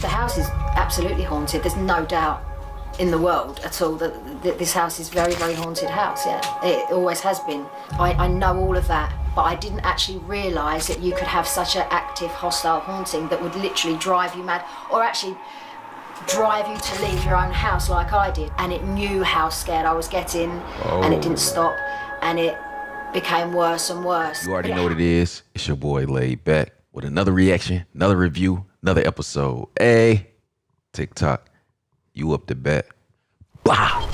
The house is absolutely haunted. There's no doubt in the world at all that this house is very, very haunted house, yeah. It always has been. I know all of that, but I didn't actually realise that you could have such an active, hostile haunting that would literally drive you mad, or actually drive you to leave your own house like I did. And it knew how scared I was getting, and it didn't stop, and it became worse and worse. You already know what it is. It's your boy Laid Back with another reaction, another review, another episode. Hey, TikTok, you up to bat. Wow.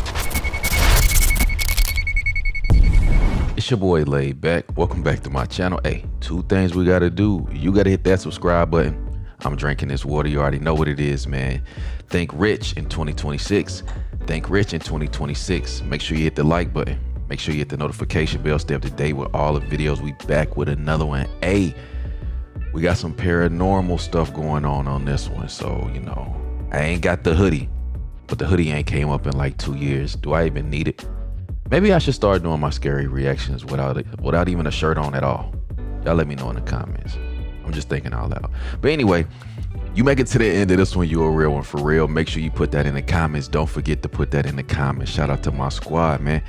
It's your boy Laid Back. Welcome back to my channel. Hey, two things we gotta do. You gotta hit that subscribe button. I'm drinking this water. You already know what it is, man. Think rich in 2026. Think rich in 2026. Make sure you hit the like button. Make sure you hit the notification bell. Stay up to date with all the videos. We back with another one. Hey, we got some paranormal stuff going on this one. So, you know, I ain't got the hoodie, but the hoodie ain't came up in like 2 years. Do I even need it? Maybe I should start doing my scary reactions without even a shirt on at all. Y'all let me know in the comments. I'm just thinking out loud. But anyway, you make it to the end of this one, you're a real one for real. Make sure you put that in the comments. Don't forget to put that in the comments. Shout out to my squad, man.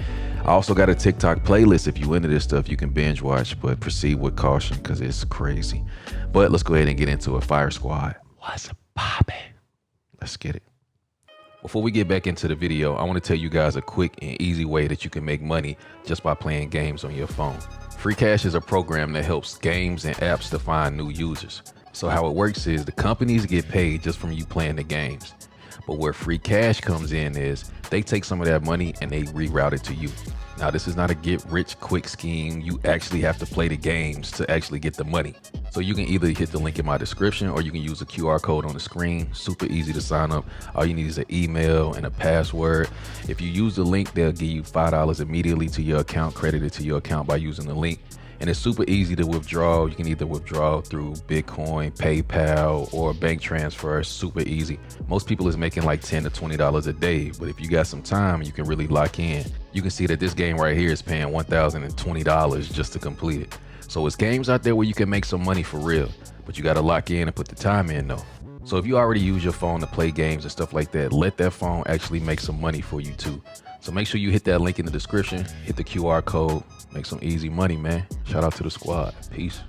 I also got a TikTok playlist. If you into this stuff, you can binge watch, but proceed with caution because it's crazy. But let's go ahead and get into it. Fire Squad, what's poppin'? Let's get it. Before we get back into the video, I want to tell you guys a quick and easy way that you can make money just by playing games on your phone. Free Cash is a program that helps games and apps to find new users. So how it works is the companies get paid just from you playing the games. But where Free Cash comes in is they take some of that money and they reroute it to you. Now, this is not a get rich quick scheme. You actually have to play the games to actually get the money. So you can either hit the link in my description or you can use a QR code on the screen. Super easy to sign up. All you need is an email and a password. If you use the link, they'll give you $5 immediately to your account, credited to your account by using the link. And it's super easy to withdraw. You can either withdraw through Bitcoin, PayPal, or bank transfer. Super easy. Most people is making like $10 to $20 a day. But if you got some time, you can really lock in. You can see that this game right here is paying $1,020 just to complete it. So it's games out there where you can make some money for real, but you got to lock in and put the time in though. So if you already use your phone to play games and stuff like that, let that phone actually make some money for you too. So make sure you hit that link in the description, hit the QR code, make some easy money, man. Shout out to the squad. Peace.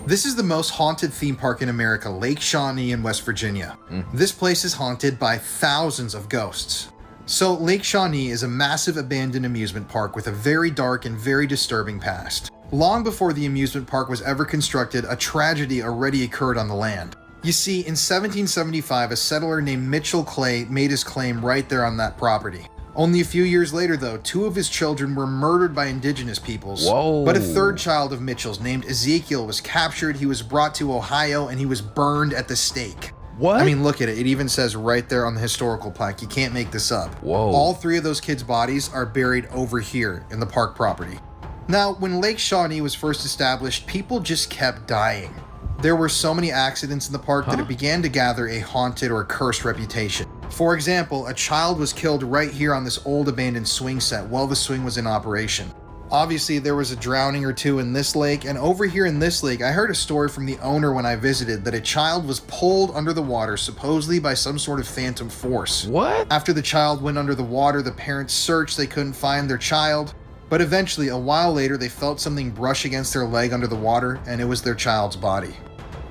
This is the most haunted theme park in America, Lake Shawnee in West Virginia. This place is haunted by thousands of ghosts. So Lake Shawnee is a massive abandoned amusement park with a very dark and very disturbing past. Long before the amusement park was ever constructed, a tragedy already occurred on the land. You see, in 1775, a settler named Mitchell Clay made his claim right there on that property. Only a few years later, though, 2 of his children were murdered by indigenous peoples. Whoa. But a third child of Mitchell's, named Ezekiel, was captured, he was brought to Ohio, and he was burned at the stake. What? I mean, look at it. It even says right there on the historical plaque. You can't make this up. Whoa. All 3 of those kids' bodies are buried over here in the park property. Now, when Lake Shawnee was first established, people just kept dying. There were so many accidents in the park that it began to gather a haunted or cursed reputation. For example, a child was killed right here on this old abandoned swing set while the swing was in operation. Obviously, there was a drowning or 2 in this lake, and over here in this lake, I heard a story from the owner when I visited that a child was pulled under the water, supposedly by some sort of phantom force. What? After the child went under the water, the parents searched, they couldn't find their child. But eventually, a while later, they felt something brush against their leg under the water, and it was their child's body.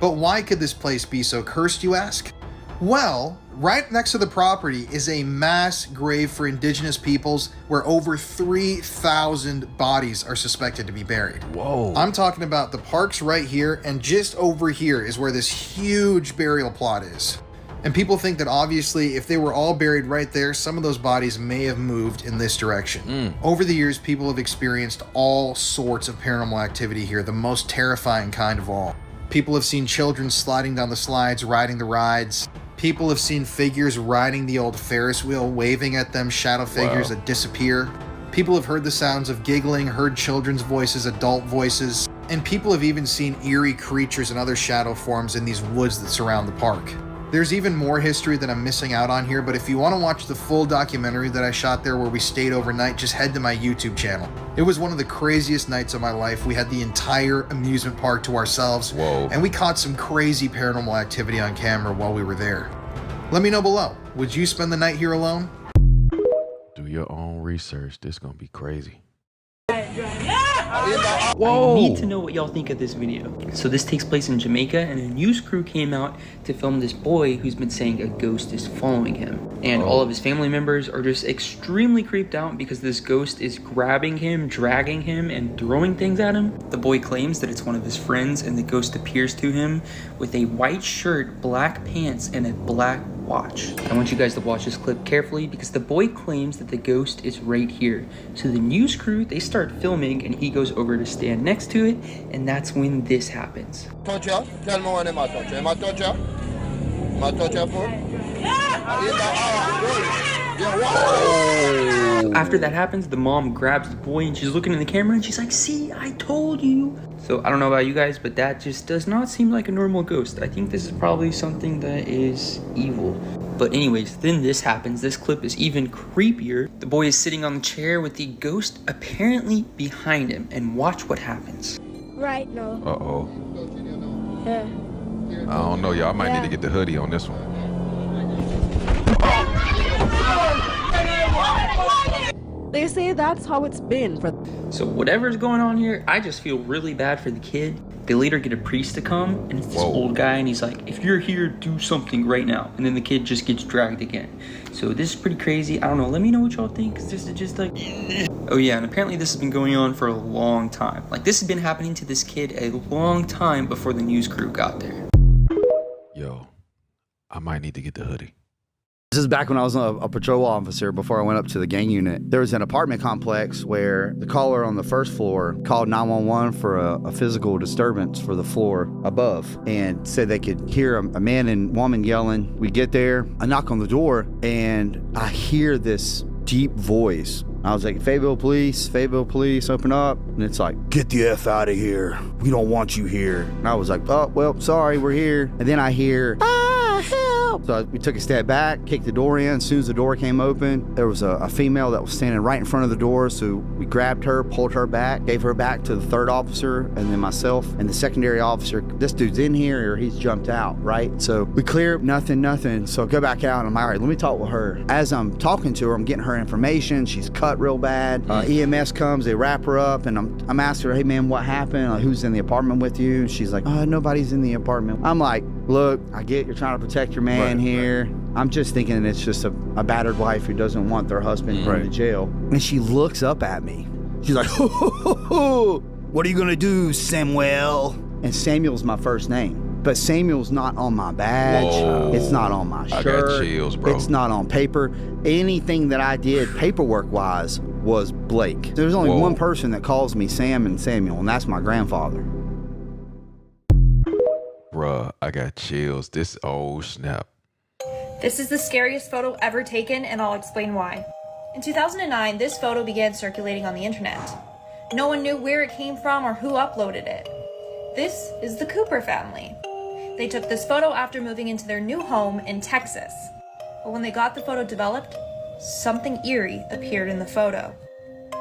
But why could this place be so cursed, you ask? Well, right next to the property is a mass grave for indigenous peoples where over 3,000 bodies are suspected to be buried. Whoa. I'm talking about the parks right here, and just over here is where this huge burial plot is. And people think that obviously if they were all buried right there, some of those bodies may have moved in this direction. Over the years, people have experienced all sorts of paranormal activity here, the most terrifying kind of all. People have seen children sliding down the slides, riding the rides. People have seen figures riding the old Ferris wheel, waving at them, shadow figures that disappear. People have heard the sounds of giggling, heard children's voices, adult voices, and people have even seen eerie creatures and other shadow forms in these woods that surround the park. There's even more history that I'm missing out on here, but if you want to watch the full documentary that I shot there where we stayed overnight, just head to my YouTube channel. It was one of the craziest nights of my life. We had the entire amusement park to ourselves. Whoa. And we caught some crazy paranormal activity on camera while we were there. Let me know below. Would you spend the night here alone? Do your own research. This gonna be crazy. Whoa. I need to know what y'all think of this video. So this takes place in Jamaica, and a news crew came out to film this boy who's been saying a ghost is following him. And all of his family members are just extremely creeped out because this ghost is grabbing him, dragging him, and throwing things at him. The boy claims that it's one of his friends, and the ghost appears to him with a white shirt, black pants, and a black watch. I want you guys to watch this clip carefully because the boy claims that the ghost is right here. So the news crew, they start filming, and he goes over to stand next to it, and that's when this happens. Touch you? Tell me when I touch you. Am I touch you? Am I touch you for? After that happens, the mom grabs the boy and she's looking in the camera and she's like, see, I told you. So I don't know about you guys, but that just does not seem like a normal ghost. I think this is probably something that is evil. But anyways, then this happens. This clip is even creepier. The boy is sitting on the chair with the ghost apparently behind him, and watch what happens. Right, no. Uh-oh. Yeah. I don't know, y'all. I might need to get the hoodie on this one. They say that's how it's been for. So whatever's going on here, I just feel really bad for the kid. They later get a priest to come, and it's this old guy, and he's like, if you're here, do something right now. And then the kid just gets dragged again. So this is pretty crazy. I don't know. Let me know what y'all think, because this is just like... Oh yeah, and apparently this has been going on for a long time. Like, this has been happening to this kid a long time before the news crew got there. Yo, I might need to get the hoodie. This is back when I was a patrol officer before I went up to the gang unit. There was an apartment complex where the caller on the first floor called 911 for a physical disturbance for the floor above and said they could hear a man and woman yelling. We get there, I knock on the door, and I hear this deep voice. I was like, Fayetteville police, open up. And it's like, get the F out of here. We don't want you here. And I was like, oh, well, sorry, we're here. And then I hear, help. So we took a step back, kicked the door in. As soon as the door came open, there was a female that was standing right in front of the door. So we grabbed her, pulled her back, gave her back to the third officer, and then myself and the secondary officer. This dude's in here or he's jumped out, right? So we clear, nothing. So I go back out and I'm like, all right, let me talk with her. As I'm talking to her, I'm getting her information. She's cut real bad. EMS comes, they wrap her up, and I'm asking her, hey man, what happened? Like, who's in the apartment with you? And she's like, nobody's in the apartment. I'm like, look, I get you're trying to protect your man here. Right. I'm just thinking it's just a battered wife who doesn't want their husband going to jail. And she looks up at me. She's like, what are you gonna do, Samuel? And Samuel's my first name. But Samuel's not on my badge. Whoa. It's not on my shirt. I got chills, bro. It's not on paper. Anything that I did paperwork-wise was Blake. There's only one person that calls me Sam and Samuel, and that's my grandfather. Bruh, I got chills. This, oh snap. This is the scariest photo ever taken, and I'll explain why. In 2009, this photo began circulating on the internet. No one knew where it came from or who uploaded it. This is the Cooper family. They took this photo after moving into their new home in Texas. But when they got the photo developed, something eerie appeared in the photo.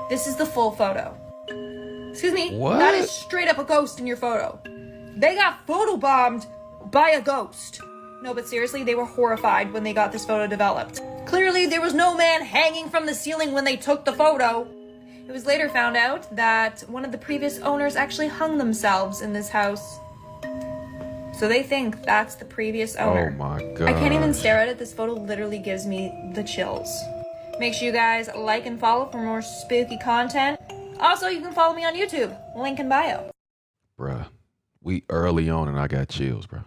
This is the full photo. Excuse me, what? That is straight up a ghost in your photo. They got photobombed by a ghost. No, but seriously, they were horrified when they got this photo developed. Clearly, there was no man hanging from the ceiling when they took the photo. It was later found out that one of the previous owners actually hung themselves in this house. So they think that's the previous owner. Oh my god. I can't even stare at it. This photo literally gives me the chills. Make sure you guys like and follow for more spooky content. Also, you can follow me on YouTube. Link in bio. Bruh, we early on and I got chills, bruh.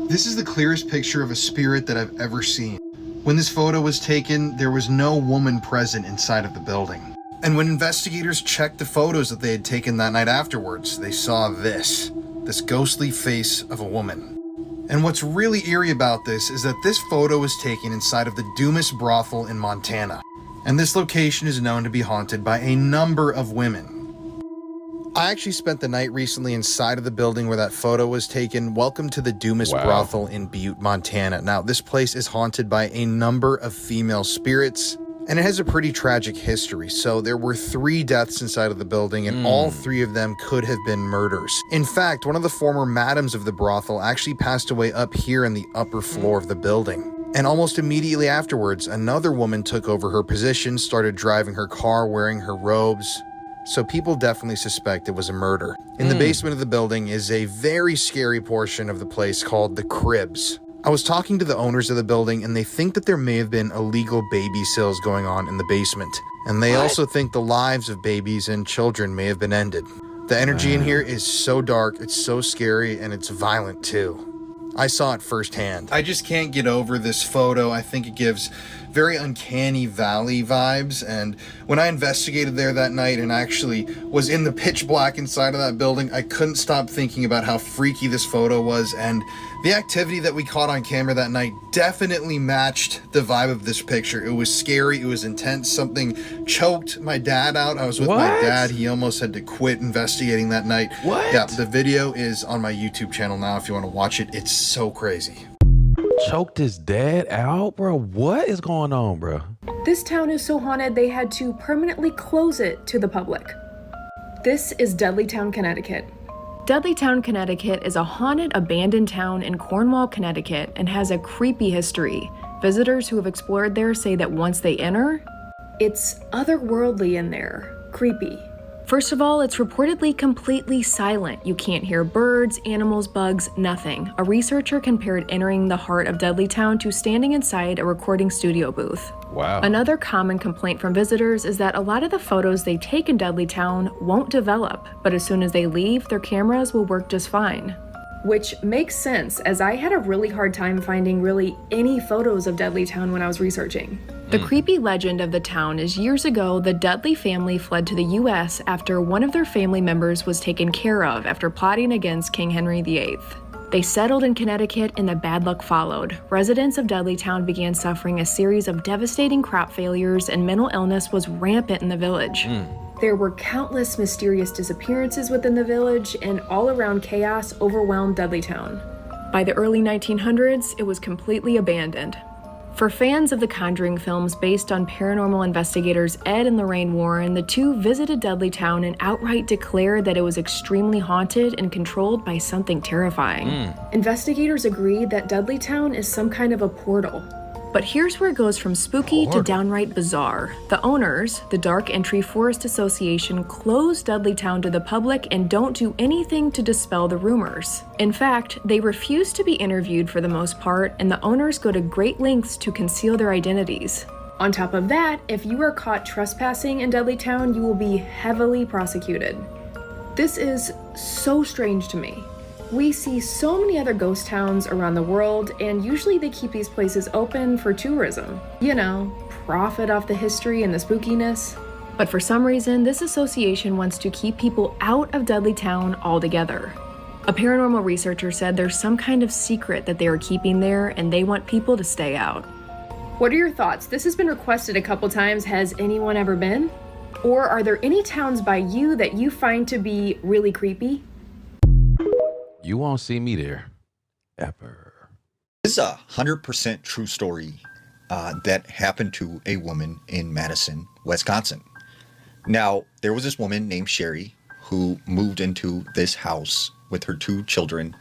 This is the clearest picture of a spirit that I've ever seen. When this photo was taken, there was no woman present inside of the building. And when investigators checked the photos that they had taken that night afterwards, they saw this ghostly face of a woman. And what's really eerie about this is that this photo was taken inside of the Dumas brothel in Montana. And this location is known to be haunted by a number of women. I actually spent the night recently inside of the building where that photo was taken. Welcome to the Dumas brothel in Butte, Montana. Now, this place is haunted by a number of female spirits, and it has a pretty tragic history. So there were 3 deaths inside of the building, and all 3 of them could have been murders. In fact, one of the former madams of the brothel actually passed away up here in the upper floor of the building. And almost immediately afterwards, another woman took over her position, started driving her car, wearing her robes. So people definitely suspect it was a murder. In the basement of the building is a very scary portion of the place called the Cribs. I was talking to the owners of the building, and they think that there may have been illegal baby sales going on in the basement. And they also think the lives of babies and children may have been ended. The energy in here is so dark, it's so scary, and it's violent too. I saw it firsthand. I just can't get over this photo. I think it gives very uncanny valley vibes, and when I investigated there that night and actually was in the pitch black inside of that building, I couldn't stop thinking about how freaky this photo was, and the activity that we caught on camera that night definitely matched the vibe of this picture. It was scary, it was intense, something choked my dad out. I was with my dad, he almost had to quit investigating that night. Yeah, the video is on my YouTube channel now if you want to watch it. It's so crazy. Choked his dad out, bro? What is going on, bro? This town is so haunted they had to permanently close it to the public. This is Dudleytown, Connecticut. Dudleytown, Connecticut is a haunted, abandoned town in Cornwall, Connecticut, and has a creepy history. Visitors who have explored there say that once they enter, it's otherworldly in there. Creepy. First of all, it's reportedly completely silent. You can't hear birds, animals, bugs, nothing. A researcher compared entering the heart of Dudleytown to standing inside a recording studio booth. Wow. Another common complaint from visitors is that a lot of the photos they take in Dudleytown won't develop, but as soon as they leave, their cameras will work just fine. Which makes sense, as I had a really hard time finding really any photos of Dudleytown when I was researching. The creepy legend of the town is years ago, the Dudley family fled to the US after one of their family members was taken care of after plotting against King Henry VIII. They settled in Connecticut and the bad luck followed. Residents of Dudleytown began suffering a series of devastating crop failures and mental illness was rampant in the village. There were countless mysterious disappearances within the village, and all-around chaos overwhelmed Dudleytown. By the early 1900s, it was completely abandoned. For fans of the Conjuring films based on paranormal investigators Ed and Lorraine Warren, the two visited Dudleytown and outright declared that it was extremely haunted and controlled by something terrifying. Investigators agreed that Dudleytown is some kind of a portal. But here's where it goes from spooky to downright bizarre. The owners, the Dark Entry Forest Association, closed Dudleytown to the public and don't do anything to dispel the rumors. In fact, they refuse to be interviewed for the most part, and the owners go to great lengths to conceal their identities. On top of that, if you are caught trespassing in Dudleytown, you will be heavily prosecuted. This is so strange to me. We see so many other ghost towns around the world, and usually they keep these places open for tourism. You know, profit off the history and the spookiness. But for some reason, this association wants to keep people out of Dudleytown altogether. A paranormal researcher said there's some kind of secret that they are keeping there, and they want people to stay out. What are your thoughts? This has been requested a couple times. Has anyone ever been? Or are there any towns by you that you find to be really creepy? You won't see me there ever. This is a 100% true story that happened to a woman in Madison, Wisconsin. Now, there was this woman named Sherry who moved into this house with her 2 children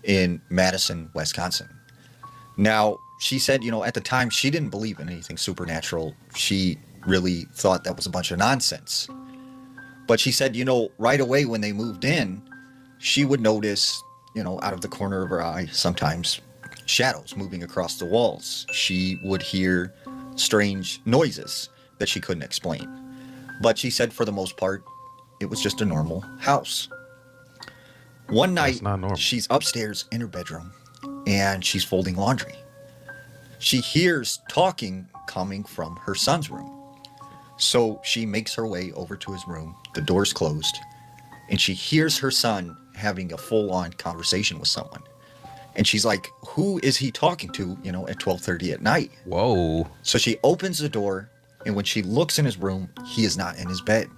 in Madison, Wisconsin. Now, she said, you know, at the time she didn't believe in anything supernatural. She really thought that was a bunch of nonsense. But she said, you know, right away when they moved in, she would notice, you know, out of the corner of her eye, sometimes shadows moving across the walls. She would hear strange noises that she couldn't explain. But she said for the most part, it was just a normal house. One night, she's upstairs in her bedroom and she's folding laundry. She hears talking coming from her son's room. So she makes her way over to his room. The door's closed and she hears her son having a full-on conversation with someone. And she's like, who is he talking to, you know, at 12:30 at night? Whoa. So she opens the door, and when she looks in his room, he is not in his bed.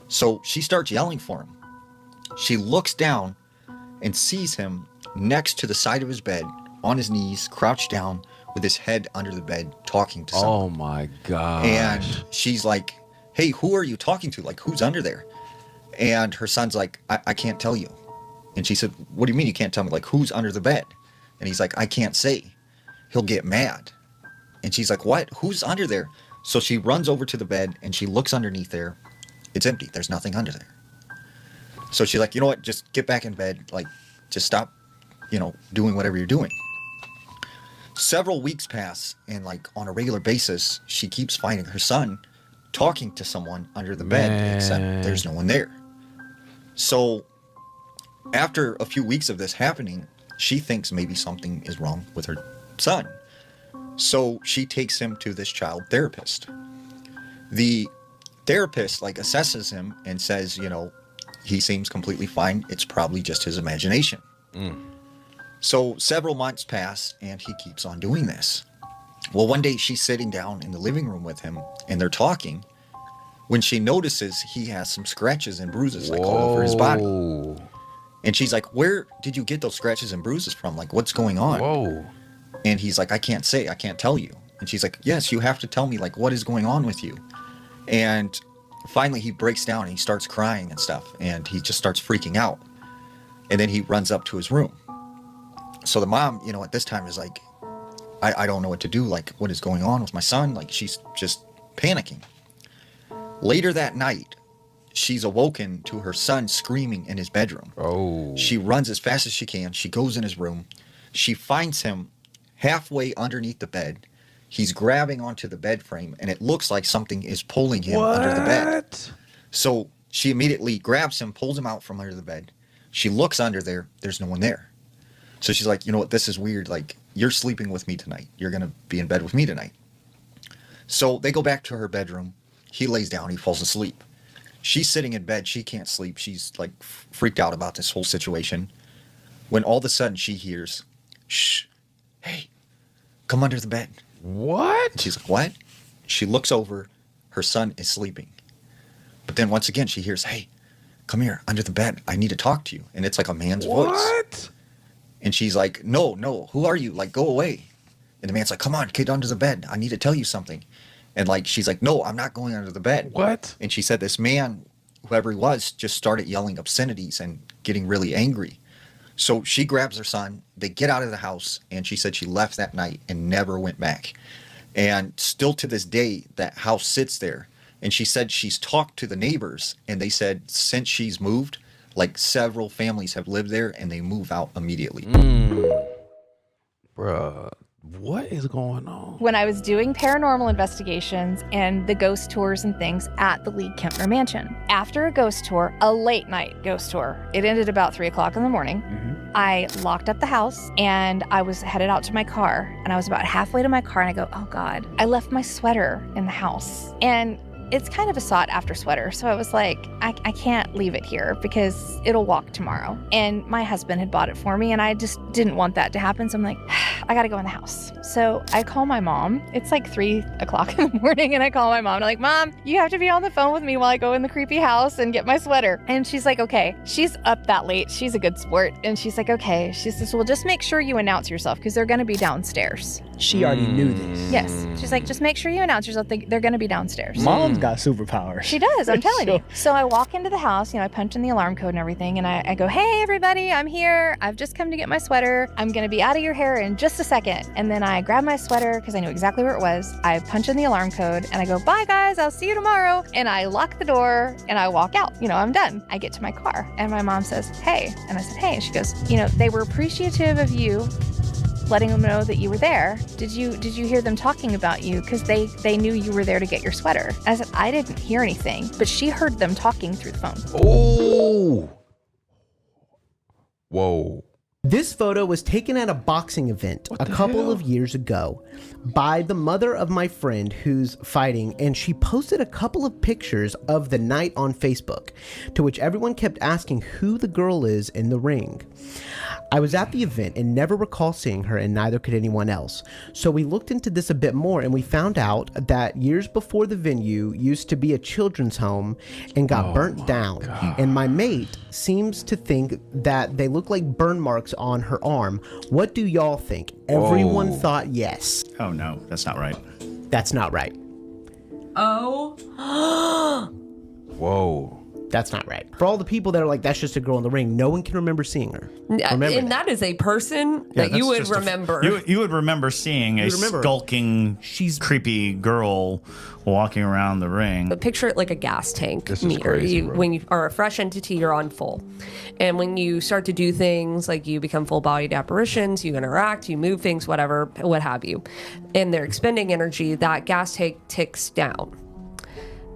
So she starts yelling for him. She looks down and sees him next to the side of his bed, on his knees, crouched down, with his head under the bed, talking to someone. Oh my God. And she's like, hey, who are you talking to? Like, who's under there? And her son's like, I can't tell you. And she said, what do you mean you can't tell me? Like, who's under the bed? And he's like, I can't say. He'll get mad. And she's like, what? Who's under there? So she runs over to the bed and she looks underneath there. It's empty. There's nothing under there. So she's like, you know what? Just get back in bed. Like, just stop, doing whatever you're doing. Several weeks pass, and like on a regular basis, she keeps finding her son talking to someone under the bed, except there's no one there. So after a few weeks of this happening, she thinks maybe something is wrong with her son. So she takes him to this child therapist. The therapist like assesses him and says, he seems completely fine. It's probably just his imagination. So several months pass and he keeps on doing this. Well, one day she's sitting down in the living room with him and they're talking when she notices he has some scratches and bruises like all over his body. And she's like, where did you get those scratches and bruises from? Like, what's going on? And he's like, I can't tell you. And she's like, yes, you have to tell me, like, what is going on with you? And finally he breaks down and he starts crying and stuff. And he just starts freaking out. And then he runs up to his room. So the mom, at this time is like, I don't know what to do. Like, what is going on with my son? Like, she's just panicking. Later that night, she's awoken to her son screaming in his bedroom. She runs as fast as she can. She goes in his room. She finds him halfway underneath the bed. He's grabbing onto the bed frame, and it looks like something is pulling him under the bed. So she immediately grabs him, pulls him out from under the bed. She looks under there. There's no one there. So she's like, you know what, this is weird. Like, you're sleeping with me tonight. You're going to be in bed with me tonight. So they go back to her bedroom. He lays down. He falls asleep. She's sitting in bed. She can't sleep. She's like freaked out about this whole situation. When all of a sudden she hears, shh, hey, come under the bed. What? And she's like, what? She looks over. Her son is sleeping. But then once again she hears, hey, come here under the bed. I need to talk to you. And it's like a man's voice. What? And she's like, no, who are you? Like, go away. And the man's like, come on, kid, under the bed. I need to tell you something. And like, she's like, no, I'm not going under the bed. What? And she said this man, whoever he was, just started yelling obscenities and getting really angry. So she grabs her son. They get out of the house. And she said she left that night and never went back. And still to this day, that house sits there. And she said she's talked to the neighbors. And they said since she's moved, like several families have lived there and they move out immediately. Bruh, what is going on? When I was doing paranormal investigations and the ghost tours and things at the Lee Kempner Mansion, after a ghost tour, a late night ghost tour, it ended about 3 o'clock in the morning. I locked up the house and I was headed out to my car, and I was about halfway to my car and I go, oh God, I left my sweater in the house. And it's kind of a sought after sweater. So I was like, I can't leave it here because it'll walk tomorrow. And my husband had bought it for me and I just didn't want that to happen. So I'm like, I gotta go in the house. So I call my mom. It's like 3 o'clock in the morning and I call my mom. I'm like, Mom, you have to be on the phone with me while I go in the creepy house and get my sweater. And she's like, okay. She's up that late. She's a good sport. And she's like, okay. She says, well, just make sure you announce yourself because they're gonna be downstairs. She already knew this. Yes. She's like, just make sure you announce yourself. They're gonna be downstairs. Mom's got superpowers. She does, I'm telling you. So I walk into the house, I punch in the alarm code and everything, and I go, hey, everybody, I'm here. I've just come to get my sweater. I'm going to be out of your hair in just a second. And then I grab my sweater because I knew exactly where it was. I punch in the alarm code, and I go, bye, guys. I'll see you tomorrow. And I lock the door, and I walk out. I'm done. I get to my car, and my mom says, hey. And I said, hey. And she goes, they were appreciative of you letting them know that you were there. Did you hear them talking about you? Because they knew you were there to get your sweater. I said, I didn't hear anything, but she heard them talking through the phone. Oh. Whoa. This photo was taken at a boxing event a couple of years ago by the mother of my friend who's fighting, and she posted a couple of pictures of the night on Facebook, to which everyone kept asking who the girl is in the ring. I was at the event and never recall seeing her, and neither could anyone else. So we looked into this a bit more, and we found out that years before the venue used to be a children's home and got burnt down. God. And my mate seems to think that they look like burn marks on her arm. What do y'all think? Everyone thought yes. Oh no, that's not right. That's not right. Oh. Whoa. That's not right. For all the people that are like, that's just a girl in the ring, no one can remember seeing her. And that is a person that you would remember. You would remember seeing a skulking, creepy girl walking around the ring. But picture it like a gas tank This is meter. crazy, bro. When you are a fresh entity, you're on full. And when you start to do things like you become full-bodied apparitions, you interact, you move things, whatever, what have you, and they're expending energy, that gas tank ticks down.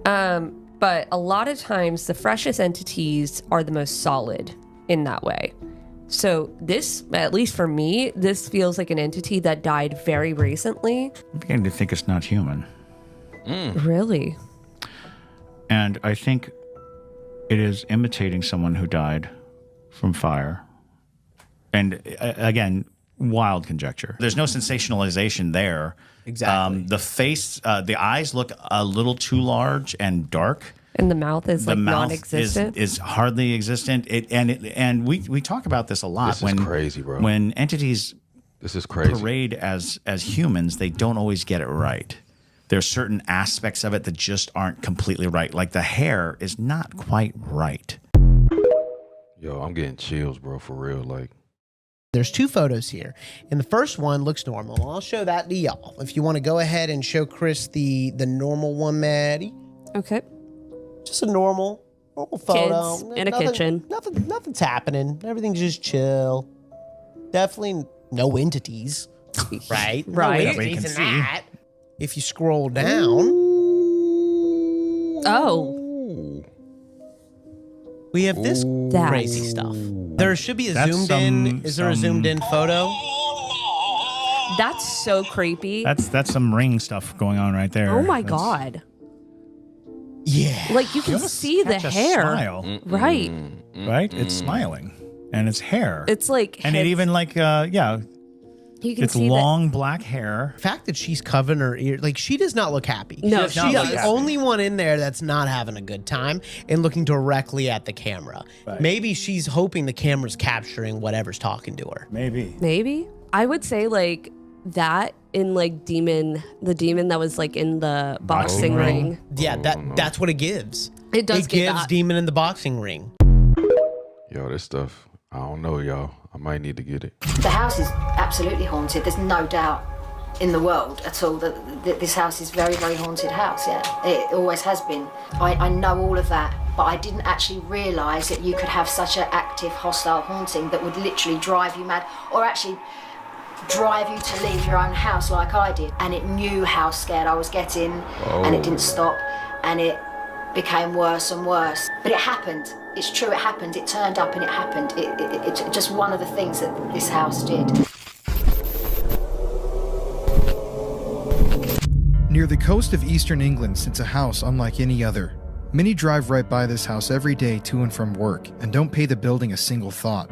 But a lot of times the freshest entities are the most solid in that way. So this, at least for me, this feels like an entity that died very recently. I'm beginning to think it's not human. Really? And I think it is imitating someone who died from fire. And again, wild conjecture. There's no sensationalization there. Exactly. The face, the eyes look a little too large and dark. And the mouth is like non-existent. Is hardly existent. And we talk about this a lot. This is crazy, bro. When entities this is crazy. parade as humans, they don't always get it right. There's certain aspects of it that just aren't completely right. Like the hair is not quite right. Yo, I'm getting chills, bro, for real. Like, there's two photos here, and the first one looks normal. I'll show that to y'all. If you want to go ahead and show Chris the normal one, Maddie. Okay. Just a normal photo. Kids in a kitchen. Nothing's happening. Everything's just chill. Definitely no entities. Right? Right. No entities in that. If you scroll down. Oh. We have this crazy stuff. There should be a zoomed in. Is there a zoomed in photo? That's so creepy. That's some ring stuff going on right there. Oh my God. Yeah. Like you can see the hair. Smile. Right. Right? It's smiling. And it's hair. It's like and it even like you can it's see long black hair. The fact that she's covering her ear, like she does not look happy. No, she's the only one in there that's not having a good time and looking directly at the camera. Right. Maybe she's hoping the camera's capturing whatever's talking to her. Maybe. I would say like that in like the demon that was like in the boxing ring. Yeah, that's what it gives. It does give gives that. demon in the boxing ring. yo, this stuff, I don't know, y'all. I might need to get it. The house is absolutely haunted. There's no doubt in the world at all that this house is very, very haunted house, yeah. It always has been. I know all of that, but I didn't actually realise that you could have such an active, hostile haunting that would literally drive you mad, or actually drive you to leave your own house like I did. And it knew how scared I was getting, and it didn't stop, and it became worse and worse. But it happened. It's true, it happened. It turned up and it happened. It's just one of the things that this house did. Near the coast of eastern England sits a house unlike any other. Many drive right by this house every day to and from work and don't pay the building a single thought.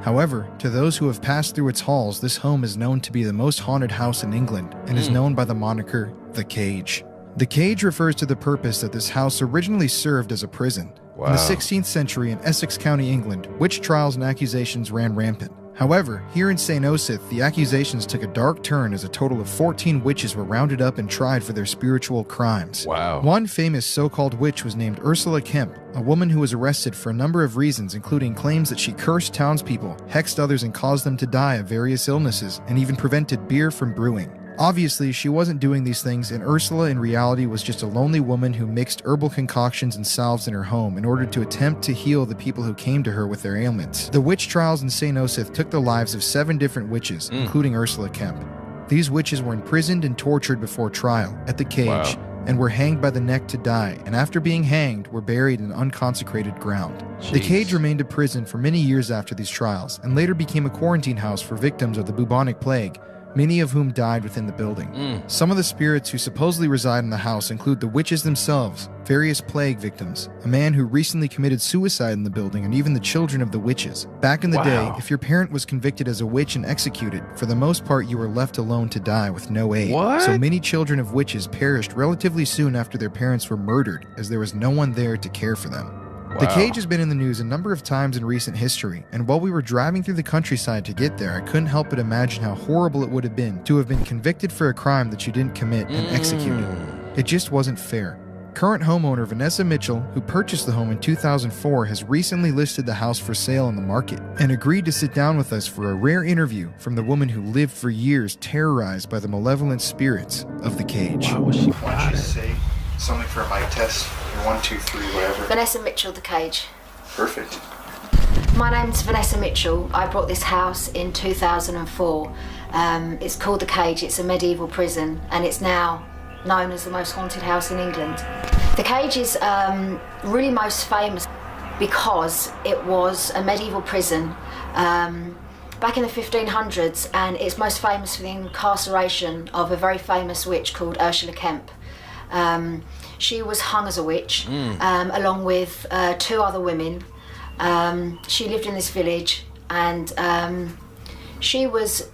However, to those who have passed through its halls, this home is known to be the most haunted house in England and is known by the moniker The Cage. The Cage refers to the purpose that this house originally served as a prison. Wow. In the 16th century in Essex County, England, witch trials and accusations ran rampant. However, here in St. Osyth, the accusations took a dark turn as a total of 14 witches were rounded up and tried for their spiritual crimes. Wow. One famous so-called witch was named Ursula Kemp, a woman who was arrested for a number of reasons, including claims that she cursed townspeople, hexed others and caused them to die of various illnesses, and even prevented beer from brewing. Obviously, she wasn't doing these things, and Ursula in reality was just a lonely woman who mixed herbal concoctions and salves in her home in order to attempt to heal the people who came to her with their ailments. The witch trials in St. Osyth took the lives of 7 different witches, including Ursula Kemp. These witches were imprisoned and tortured before trial, at the Cage, and were hanged by the neck to die, and after being hanged, were buried in unconsecrated ground. The Cage remained a prison for many years after these trials, and later became a quarantine house for victims of the bubonic plague, many of whom died within the building. Some of the spirits who supposedly reside in the house include the witches themselves, various plague victims, a man who recently committed suicide in the building, and even the children of the witches. Back in the day, if your parent was convicted as a witch and executed, for the most part you were left alone to die with no aid. So many children of witches perished relatively soon after their parents were murdered, as there was no one there to care for them. The Cage has been in the news a number of times in recent history, and while we were driving through the countryside to get there, I couldn't help but imagine how horrible it would have been to have been convicted for a crime that you didn't commit and executed. It just wasn't fair. Current homeowner Vanessa Mitchell, who purchased the home in 2004, has recently listed the house for sale on the market and agreed to sit down with us for a rare interview from the woman who lived for years terrorized by the malevolent spirits of the cage. Why would she Why don't you say something for a mic test? 1, 2, 3, whatever. Vanessa Mitchell, The Cage. Perfect. My name's Vanessa Mitchell. I bought this house in 2004. It's called The Cage. It's a medieval prison, and it's now known as the most haunted house in England. The Cage is really most famous because it was a medieval prison back in the 1500s, and it's most famous for the incarceration of a very famous witch called Ursula Kemp. She was hung as a witch along with 2 other women. She lived in this village, and she was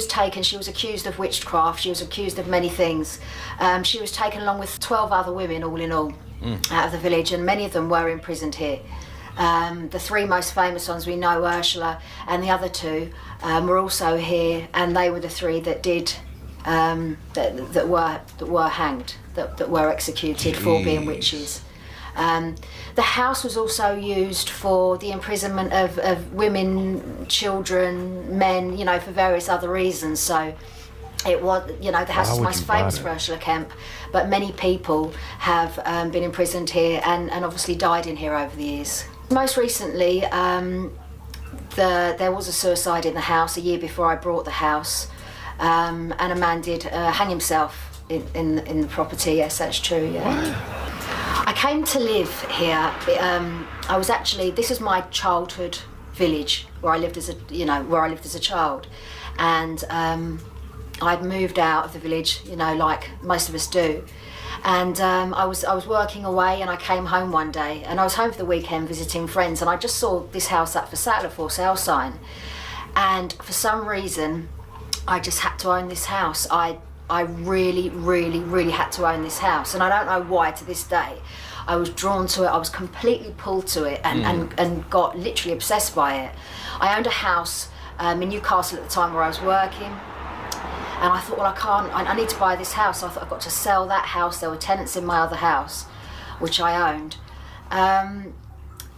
taken. She was accused of witchcraft. She was accused of many things. She was taken along with 12 other women, all in all, out of the village, and many of them were imprisoned here. The 3 most famous ones we know, Ursula and the other 2, were also here, and they were the 3 that did that were hanged, that were executed for being witches. The house was also used for the imprisonment of women, children, men, for various other reasons. So it was, the house is most famous for Ursula Kemp, but many people have been imprisoned here and obviously died in here over the years. Most recently, there was a suicide in the house a year before I bought the house, and a man did hang himself in the property. Yes, that's true. Yeah. What? I came to live here. This is my childhood village where I lived as a child, and I'd moved out of the village, like most of us do. And I was working away, and I came home one day, and I was home for the weekend visiting friends, and I just saw this house up for sale, a for sale sign, and for some reason, I just had to own this house. I really, really, really had to own this house, and I don't know why to this day. I was drawn to it, I was completely pulled to it, and got literally obsessed by it. I owned a house in Newcastle at the time where I was working, and I thought, well, I need to buy this house. So I thought I've got to sell that house. There were tenants in my other house, which I owned. And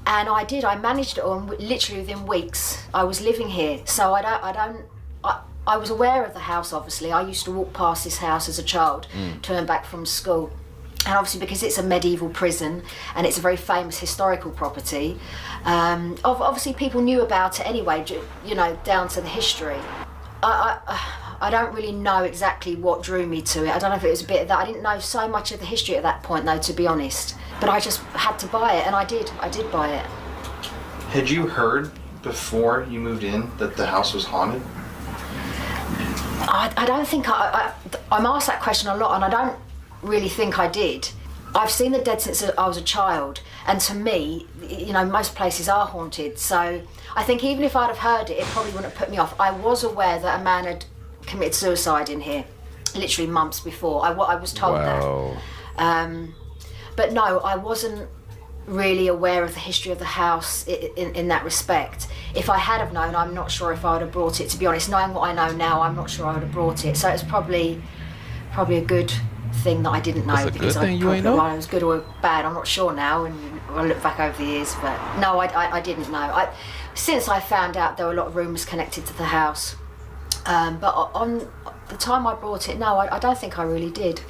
I did, I managed it all, and literally within weeks, I was living here. So I was aware of the house, obviously. I used to walk past this house as a child, turn back from school. And obviously because it's a medieval prison and it's a very famous historical property, obviously people knew about it anyway, down to the history. I don't really know exactly what drew me to it. I don't know if it was a bit of that. I didn't know so much of the history at that point, though, to be honest. But I just had to buy it, and I did buy it. Had you heard before you moved in that the house was haunted? I don't think I'm asked that question a lot, and I don't really think I did. I've seen the dead since I was a child, and to me, most places are haunted. So I think even if I'd have heard it, it probably wouldn't have put me off. I was aware that a man had committed suicide in here, literally months before. I was told that. But no, I wasn't really aware of the history of the house in that respect. If I had have known, I'm not sure if I would have brought it, to be honest. Knowing what I know now, I'm not sure I would have brought it. So it's probably a good thing that I didn't know, because I was good or bad, I'm not sure now, and I look back over the years, but no, I didn't know. Since I found out, there were a lot of rumours connected to the house, but on the time I brought it, no, I don't think I really did.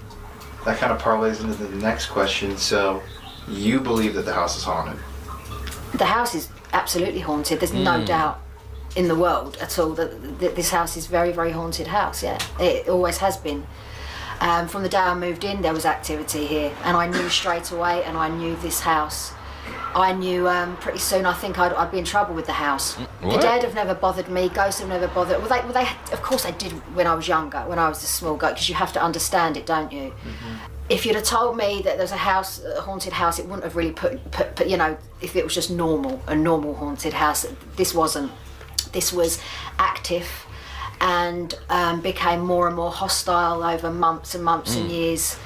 That kind of parlays into the next question. So you believe that the house is haunted? The house is absolutely haunted. There's no doubt in the world at all that this house is very, very haunted house. Yeah, it always has been. From the day I moved in, there was activity here, and I knew straight away, and I knew this house. I knew pretty soon, I think I'd be in trouble with the house. What? The dead have never bothered me, ghosts have never bothered. Well, they of course they did when I was younger, when I was a small goat, because you have to understand it, don't you? If you'd have told me that there's a haunted house, it wouldn't have really put if it was just a normal haunted house. This wasn't. This was active, and became more and more hostile over months and months and years.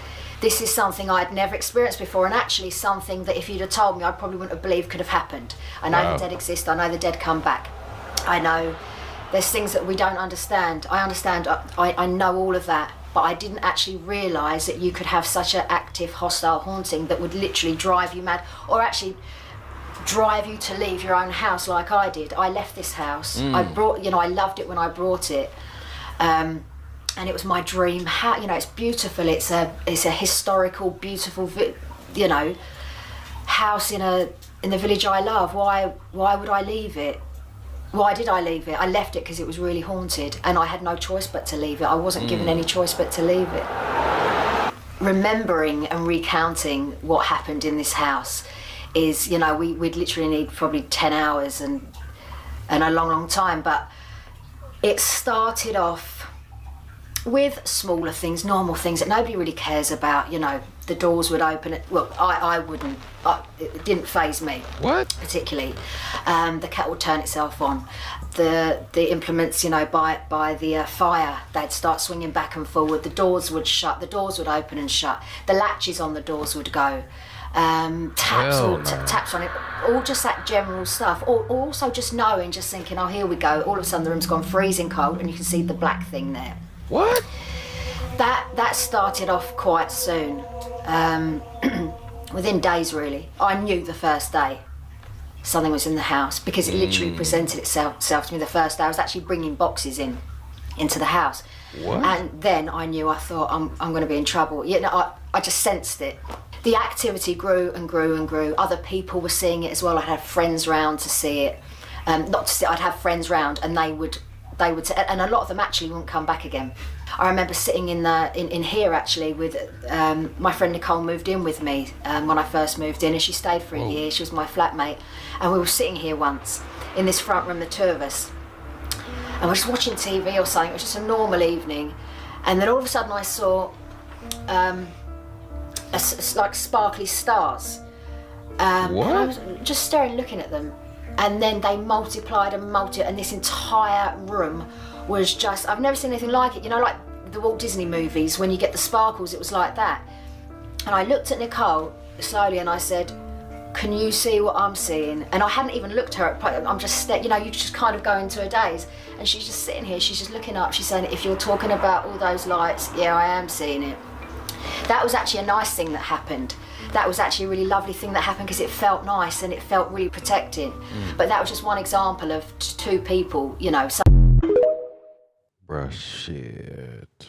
This is something I'd never experienced before, and actually something that if you'd have told me, I probably wouldn't have believed could have happened. I know the dead exist, I know the dead come back. I know there's things that we don't understand. I understand, I know all of that, but I didn't actually realise that you could have such an active, hostile haunting that would literally drive you mad, or actually drive you to leave your own house like I did. I left this house. I loved it when I brought it. And it was my dream house. It's beautiful. It's a historical, beautiful, house in the village I love. Why would I leave it? Why did I leave it? I left it because it was really haunted, and I had no choice but to leave it. I wasn't given any choice but to leave it. Remembering and recounting what happened in this house is, we'd literally need probably 10 hours and a long time, but it started off with smaller things, normal things that nobody really cares about. The doors would open. I wouldn't. It didn't faze me. What? Particularly. The cat would turn itself on. The implements, by the fire, they'd start swinging back and forward. The doors would shut. The doors would open and shut. The latches on the doors would go. Taps on it. All just that general stuff. Or also just knowing, just thinking, oh, here we go. All of a sudden the room's gone freezing cold, and you can see the black thing there. What? That started off quite soon. Within days, really. I knew the first day something was in the house, because it literally presented itself to me the first day. I was actually bringing boxes into the house. What? And then I knew, I thought, I'm going to be in trouble. I just sensed it. The activity grew and grew and grew. Other people were seeing it as well. I had friends round to see it. Not to see it, I'd have friends round, and they would, and a lot of them actually wouldn't come back again. I remember sitting in here actually with my friend Nicole moved in with me when I first moved in, and she stayed for a year. She was my flatmate, and we were sitting here once in this front room, the two of us, and we're just watching TV or something. It was just a normal evening, and then all of a sudden I saw like sparkly stars. And I was just staring, looking at them, and then they multiplied, and this entire room was just, I've never seen anything like it. Like the Walt Disney movies, when you get the sparkles, it was like that. And I looked at Nicole slowly and I said, can you see what I'm seeing? And I hadn't even looked at her. I'm just, you just kind of go into a daze. And she's just sitting here, she's just looking up. She's saying, if you're talking about all those lights, yeah, I am seeing it. That was actually a nice thing that happened. That was actually a really lovely thing that happened, because it felt nice and it felt really protecting. But that was just one example of two people, Bruh, shit.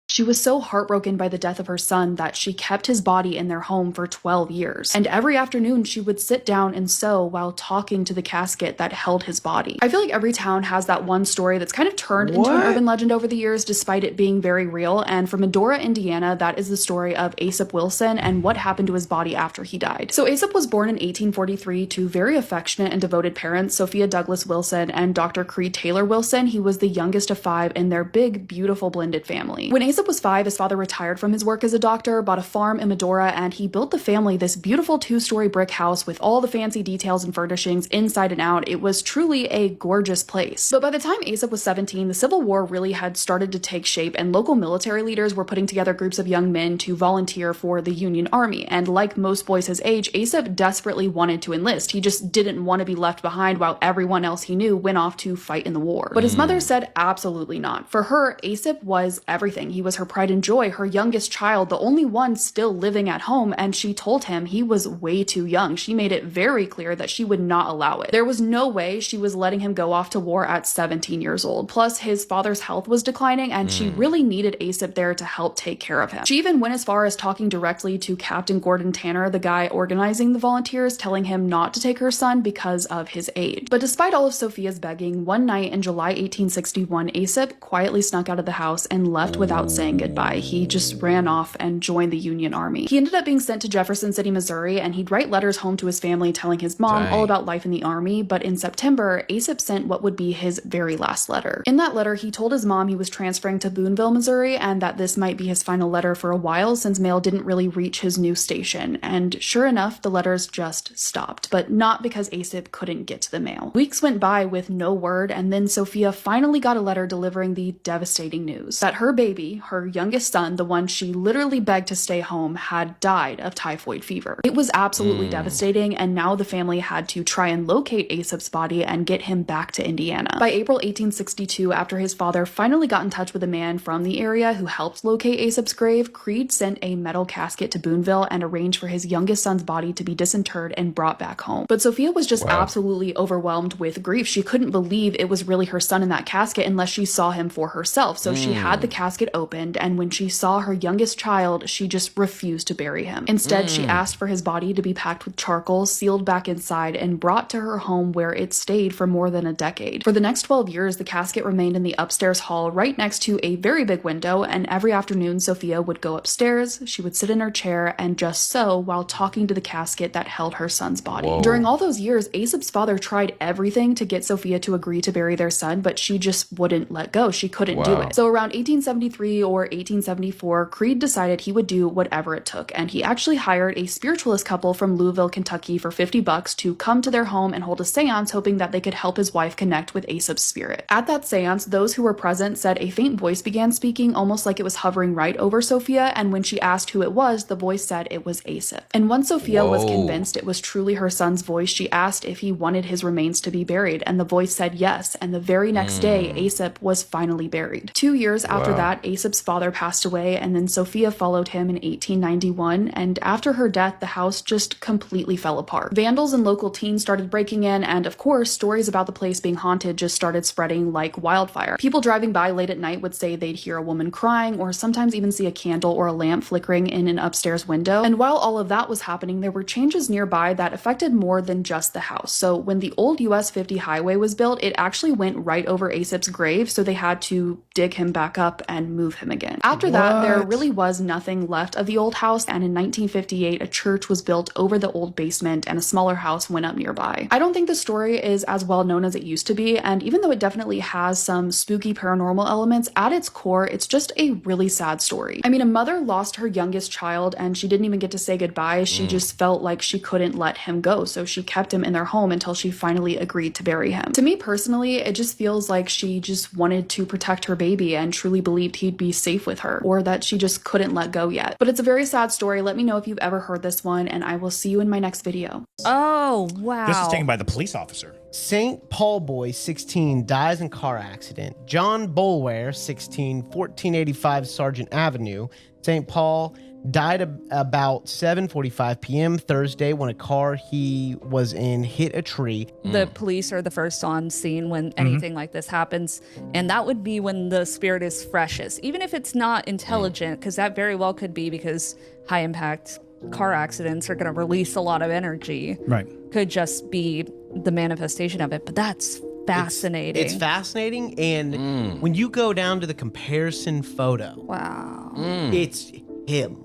She was so heartbroken by the death of her son that she kept his body in their home for 12 years. And every afternoon she would sit down and sew while talking to the casket that held his body. I feel like every town has that one story that's kind of turned into an urban legend over the years, despite it being very real. And from Medora, Indiana, that is the story of Asup Wilson and what happened to his body after he died. So Asup was born in 1843 to very affectionate and devoted parents, Sophia Douglas Wilson and Dr. Creed Taylor Wilson. He was the youngest of 5 in their big, beautiful blended family. When Asup was 5, his father retired from his work as a doctor, bought a farm in Medora, and he built the family this beautiful 2-story brick house with all the fancy details and furnishings inside and out. It was truly a gorgeous place. But by the time Asup was 17, the Civil War really had started to take shape, and local military leaders were putting together groups of young men to volunteer for the Union Army. And like most boys his age, Asup desperately wanted to enlist. He just didn't want to be left behind while everyone else he knew went off to fight in the war. But his mother said absolutely not. For her, Asup was everything. He was her pride and joy, her youngest child, the only one still living at home, and she told him he was way too young. She made it very clear that she would not allow it. There was no way she was letting him go off to war at 17 years old. Plus, his father's health was declining, and she really needed Asup there to help take care of him. She even went as far as talking directly to Captain Gordon Tanner, the guy organizing the volunteers, telling him not to take her son because of his age. But despite all of Sophia's begging, one night in July 1861, Asup quietly snuck out of the house and left without saying goodbye. He just ran off and joined the Union Army. He ended up being sent to Jefferson City, Missouri, and he'd write letters home to his family telling his mom all about life in the Army. But in September, Asup sent what would be his very last letter. In that letter, he told his mom he was transferring to Boonville, Missouri, and that this might be his final letter for a while, since mail didn't really reach his new station. And sure enough, the letters just stopped, but not because Asup couldn't get to the mail. Weeks went by with no word, and then Sophia finally got a letter delivering the devastating news that her baby, her youngest son, the one she literally begged to stay home, had died of typhoid fever. It was absolutely devastating, and now the family had to try and locate Asup's body and get him back to Indiana. By April 1862, after his father finally got in touch with a man from the area who helped locate Asup's grave, Creed sent a metal casket to Boonville and arranged for his youngest son's body to be disinterred and brought back home. But Sophia was just absolutely overwhelmed with grief. She couldn't believe it was really her son in that casket unless she saw him for herself. So she had the casket opened, and when she saw her youngest child, she just refused to bury him. Instead, she asked for his body to be packed with charcoal, sealed back inside, and brought to her home, where it stayed for more than a decade. For the next 12 years, the casket remained in the upstairs hall right next to a very big window, and every afternoon Sophia would go upstairs, she would sit in her chair and just sew while talking to the casket that held her son's body. Whoa. During all those years, Asup's father tried everything to get Sophia to agree to bury their son, but she just wouldn't let go. She couldn't do it. So around 1873 or 1874, Creed decided he would do whatever it took, and he actually hired a spiritualist couple from Louisville, Kentucky for $50 to come to their home and hold a seance, hoping that they could help his wife connect with Asup's spirit. At that seance, those who were present said a faint voice began speaking, almost like it was hovering right over Sophia, and when she asked who it was, the voice said it was Asup. And once Sophia was convinced it was truly her son's voice, she asked if he wanted his remains to be buried, and the voice said yes, and the very next day, Asup was finally buried. 2 years after that, Asup's father passed away, and then Sophia followed him in 1891, and after her death, the house just completely fell apart. Vandals and local teens started breaking in, and of course, stories about the place being haunted just started spreading like wildfire. People driving by late at night would say they'd hear a woman crying, or sometimes even see a candle or a lamp flickering in an upstairs window. And while all of that was happening, there were changes nearby that affected more than just the house. So when the old US 50 highway was built, it actually went right over Asup's grave, so they had to dig him back up and move him again. After that, there really was nothing left of the old house, and in 1958, a church was built over the old basement and a smaller house went up nearby. I don't think the story is as well known as it used to be, and even though it definitely has some spooky paranormal elements, at its core, it's just a really sad story. I mean, a mother lost her youngest child and she didn't even get to say goodbye. She just felt like she couldn't let him go, so she kept him in their home until she finally agreed to bury him. To me personally, it just feels like she just wanted to protect her baby and truly believed he'd be safe with her, or that she just couldn't let go yet. But it's a very sad story. Let me know if you've ever heard this one, and I will see you in my next video. Oh, wow. This is taken by the police officer. St. Paul boy, 16, dies in car accident. John Bolware, 16, 1485 Sargent Avenue, St. Paul, died about 7:45 p.m. Thursday when a car he was in hit a tree. The police are the first on scene when anything like this happens, and that would be when the spirit is freshest, even if it's not intelligent, because that very well could be, because high impact car accidents are going to release a lot of energy. Right. Could just be the manifestation of it, but that's fascinating. It's fascinating, and when you go down to the comparison photo, wow, it's him.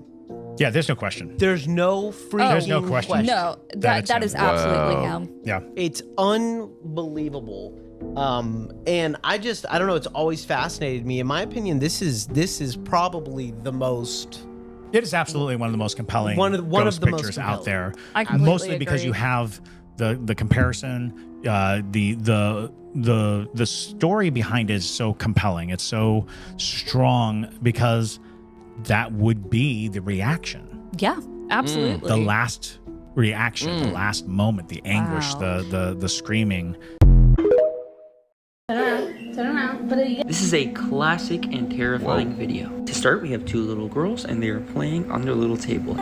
Yeah, there's no question. There's no freaking There's no question. No, that is absolutely him. Yeah. It's unbelievable. And I don't know, it's always fascinated me. In my opinion, this is probably the most... It is absolutely one of the most compelling one of ghost the pictures most out there. I completely Mostly because agree. you have the comparison, the story behind it is so compelling. It's so strong because that would be the reaction. Yeah, absolutely. The last reaction, the last moment, the anguish, the screaming. This is a classic and terrifying video. To start, we have two little girls and they are playing on their little table.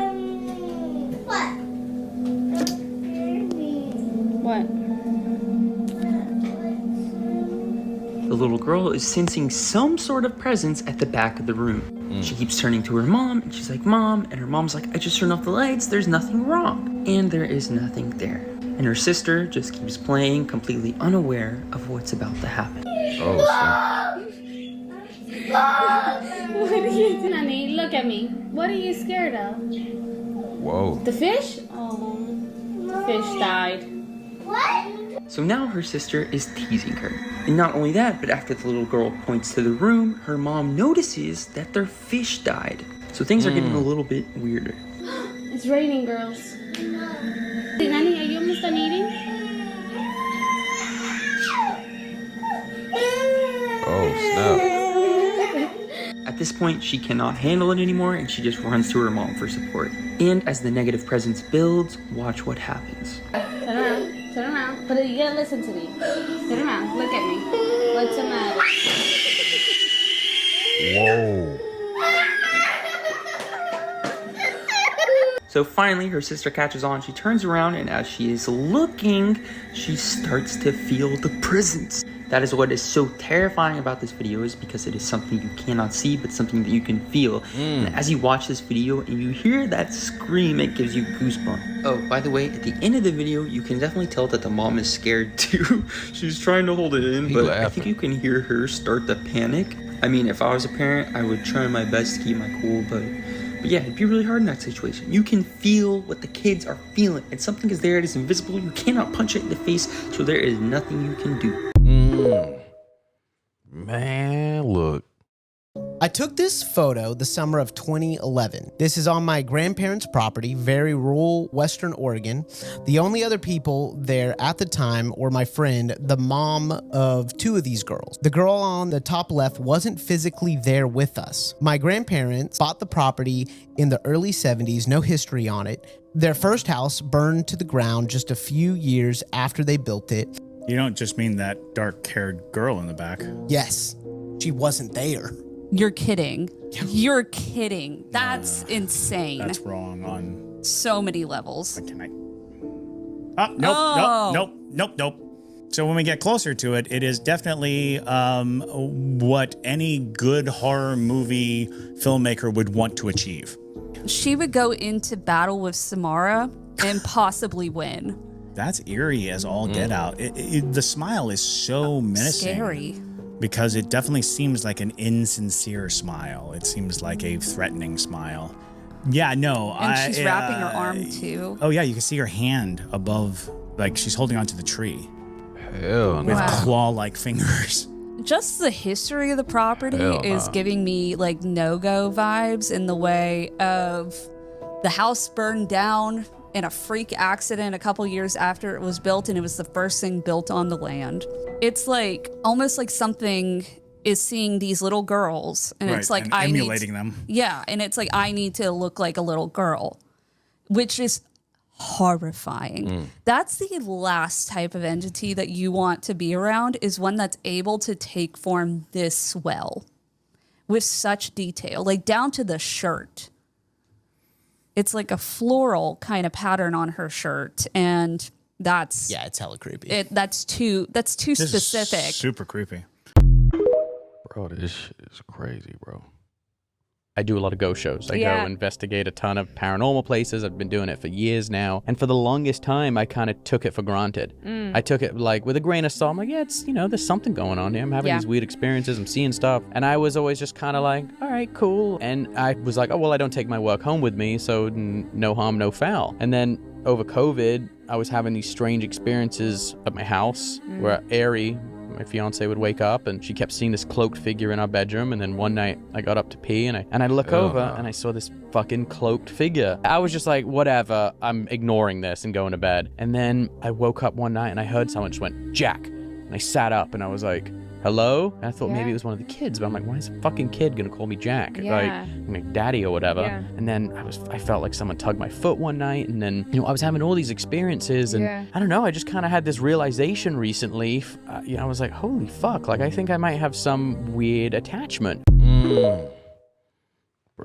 What? The little girl is sensing some sort of presence at the back of the room. She keeps turning to her mom and she's like, "Mom," and her mom's like, "I just turned off the lights, there's nothing wrong." And there is nothing there. And her sister just keeps playing, completely unaware of what's about to happen. Oh, What are you doing, honey? Look at me. What are you scared of? whoa. The fish? Oh, the fish died. What? So now her sister is teasing her. And not only that, but after the little girl points to the room, her mom notices that their fish died. So things are getting a little bit weirder. It's raining, girls. Nani, are you almost done eating? Oh, snap. At At this point, she cannot handle it anymore and she just runs to her mom for support. And as the negative presence builds, watch what happens. Turn around. But you gotta listen to me. Turn around, look at me. What's the matter? Whoa. So finally, her sister catches on. She turns around, and as she is looking, she starts to feel the presence. That is what is so terrifying about this video, is because it is something you cannot see, but something that you can feel. And as you watch this video and you hear that scream, it gives you goosebumps. Oh, by the way, at the end of the video, you can definitely tell that the mom is scared too. She's trying to hold it in, but I think you can hear her start to panic. I mean, if I was a parent, I would try my best to keep my cool, but yeah, it'd be really hard in that situation. You can feel what the kids are feeling, and something is there, it is invisible, you cannot punch it in the face, so there is nothing you can do. Man, look. I took this photo the summer of 2011. This is on my grandparents' property, very rural Western Oregon. The only other people there at the time were my friend, the mom of two of these girls. The girl on the top left wasn't physically there with us. My grandparents bought the property in the early 70s, no history on it. Their first house burned to the ground just a few years after they built it. You don't just mean that dark-haired girl in the back. Yes, she wasn't there. You're kidding. You're kidding. That's insane. That's wrong on so many levels. Nope. So when we get closer to it, it is definitely what any good horror movie filmmaker would want to achieve. She would go into battle with Samara and possibly win. That's eerie as all get out. The smile is so menacing. Scary. Because it definitely seems like an insincere smile. It seems like a threatening smile. Yeah, no. And she's wrapping her arm too. Oh yeah, you can see her hand above, like she's holding onto the tree. Hell no. With claw-like fingers. Just the history of the property is giving me like no-go vibes in the way of the house burned down in a freak accident a couple years after it was built, and it was the first thing built on the land. It's like almost like something is seeing these little girls, and it's like, and emulating them. Yeah, and it's like, I need to look like a little girl, which is horrifying. That's the last type of entity that you want to be around, is one that's able to take form this well with such detail, like down to the shirt. It's like a floral kind of pattern on her shirt, and that's it's hella creepy. That's too specific. Is super creepy. Bro, this shit is crazy, bro. I do a lot of ghost shows. I go investigate a ton of paranormal places. I've been doing it for years now. And for the longest time, I kind of took it for granted. I took it like with a grain of salt. I'm like, yeah, it's, you know, there's something going on here. I'm having these weird experiences. I'm seeing stuff. And I was always just kind of like, all right, cool. And I was like, oh, well, I don't take my work home with me. So no harm, no foul. And then over COVID, I was having these strange experiences at my house where Ari, my fiance, would wake up and she kept seeing this cloaked figure in our bedroom. And then one night I got up to pee and I look over and I saw this fucking cloaked figure. I was just like, whatever, I'm ignoring this and going to bed. And then I woke up one night and I heard someone just went, Jack. And I sat up and I was like, hello? And I thought maybe it was one of the kids, but I'm like, why is a fucking kid gonna call me Jack? Like daddy or whatever. And then I felt like someone tugged my foot one night, and then, you know, I was having all these experiences, and I don't know, I just kind of had this realization recently. I was like, holy fuck, like I think I might have some weird attachment. Bro,